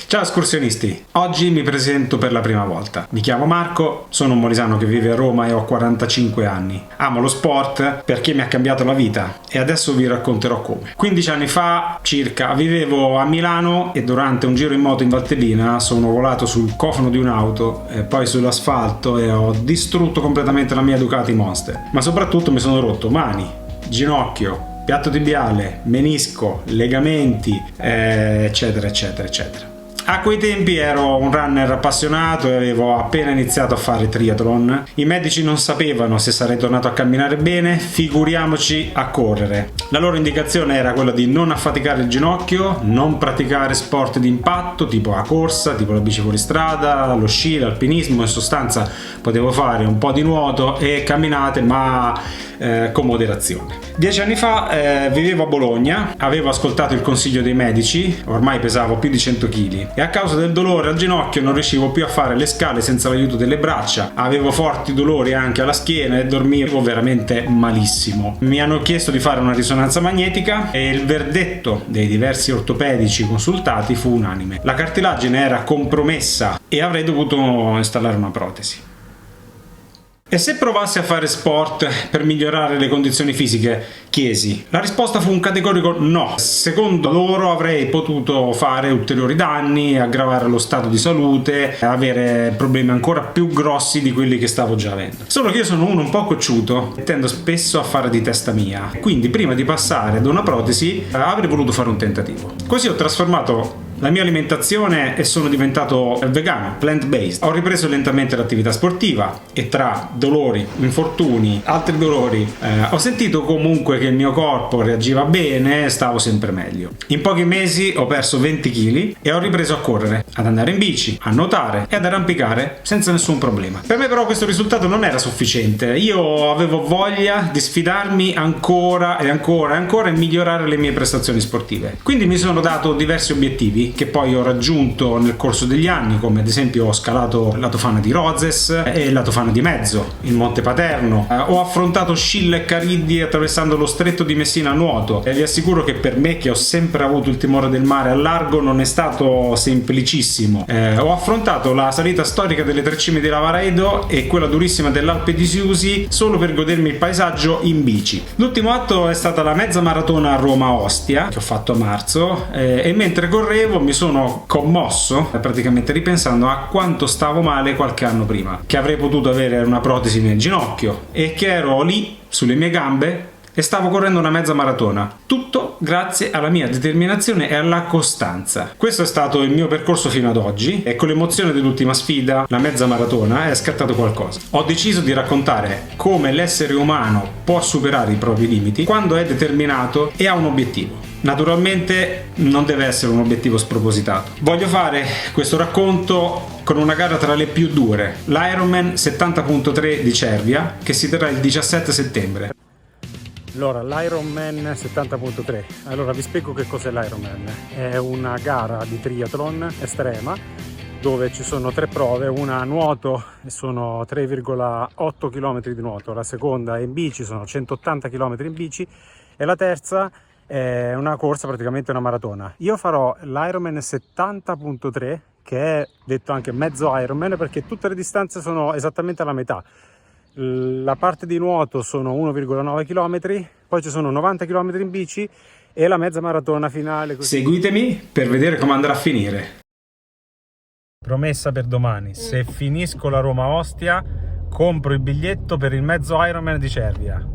Ciao escursionisti, oggi mi presento per la prima volta. Mi chiamo Marco, sono un molisano che vive a Roma e ho 45 anni. Amo lo sport perché mi ha cambiato la vita e adesso vi racconterò come. 15 anni fa circa vivevo a Milano e durante un giro in moto in Valtellina sono volato sul cofano di un'auto e poi sull'asfalto e ho distrutto completamente la mia Ducati Monster. Ma soprattutto mi sono rotto mani, ginocchio, piatto tibiale, menisco, legamenti, eccetera eccetera eccetera. A quei tempi ero un runner appassionato e avevo appena iniziato a fare triathlon. I medici non sapevano se sarei tornato a camminare bene, figuriamoci a correre. La loro indicazione era quella di non affaticare il ginocchio, non praticare sport di impatto tipo la corsa, tipo la bici fuoristrada, lo sci, l'alpinismo. In sostanza potevo fare un po' di nuoto e camminate, ma con moderazione. 10 anni fa vivevo a Bologna, avevo ascoltato il consiglio dei medici, ormai pesavo più di 100 kg e a causa del dolore al ginocchio non riuscivo più a fare le scale senza l'aiuto delle braccia, avevo forti dolori anche alla schiena e dormivo veramente malissimo. Mi hanno chiesto di fare una risonanza magnetica e il verdetto dei diversi ortopedici consultati fu unanime. La cartilagine era compromessa e avrei dovuto installare una protesi. E se provassi a fare sport per migliorare le condizioni fisiche? Chiesi. La risposta fu un categorico no. Secondo loro avrei potuto fare ulteriori danni, aggravare lo stato di salute, avere problemi ancora più grossi di quelli che stavo già avendo. Solo che io sono uno un po' cocciuto e tendo spesso a fare di testa mia. Quindi prima di passare ad una protesi avrei voluto fare un tentativo. Così ho trasformato la mia alimentazione e sono diventato vegano, plant-based. Ho ripreso lentamente l'attività sportiva e tra dolori, infortuni, altri dolori, ho sentito comunque che il mio corpo reagiva bene e stavo sempre meglio. In pochi mesi ho perso 20 kg e ho ripreso a correre, ad andare in bici, a nuotare e ad arrampicare senza nessun problema. Per me però questo risultato non era sufficiente. Io avevo voglia di sfidarmi ancora e ancora e ancora e migliorare le mie prestazioni sportive. Quindi mi sono dato diversi obiettivi che poi ho raggiunto nel corso degli anni, come ad esempio ho scalato la Tofana di Rozes e la Tofana di Mezzo, il Monte Paterno, ho affrontato Scilla e Cariddi attraversando lo stretto di Messina a nuoto e vi assicuro che per me, che ho sempre avuto il timore del mare al largo, non è stato semplicissimo. Ho affrontato la salita storica delle tre cime di Lavaredo e quella durissima dell'Alpe di Siusi solo per godermi il paesaggio in bici. L'ultimo atto è stata la mezza maratona a Roma-Ostia che ho fatto a marzo e mentre correvo mi sono commosso praticamente ripensando a quanto stavo male qualche anno prima, che avrei potuto avere una protesi nel ginocchio e che ero lì sulle mie gambe e stavo correndo una mezza maratona, tutto grazie alla mia determinazione e alla costanza. Questo è stato il mio percorso fino ad oggi e con l'emozione dell'ultima sfida, la mezza maratona, è scattato qualcosa. Ho deciso di raccontare come l'essere umano può superare i propri limiti quando è determinato e ha un obiettivo. Naturalmente non deve essere un obiettivo spropositato. Voglio fare questo racconto con una gara tra le più dure, l'Ironman 70.3 di Cervia, che si terrà il 17 settembre. Allora, l'Ironman 70.3. Allora, vi spiego che cos'è l'Ironman. È una gara di triathlon estrema dove ci sono tre prove, una a nuoto sono 3,8 km di nuoto, la seconda è in bici, sono 180 km in bici e la terza è una corsa, praticamente una maratona. Io farò l'Ironman 70.3, che è detto anche mezzo Ironman perché tutte le distanze sono esattamente alla metà. La parte di nuoto sono 1,9 km, poi ci sono 90 km in bici e la mezza maratona finale. Seguitemi per vedere come andrà a finire. Promessa per domani: se finisco la Roma-Ostia compro il biglietto per il mezzo Ironman di Cervia.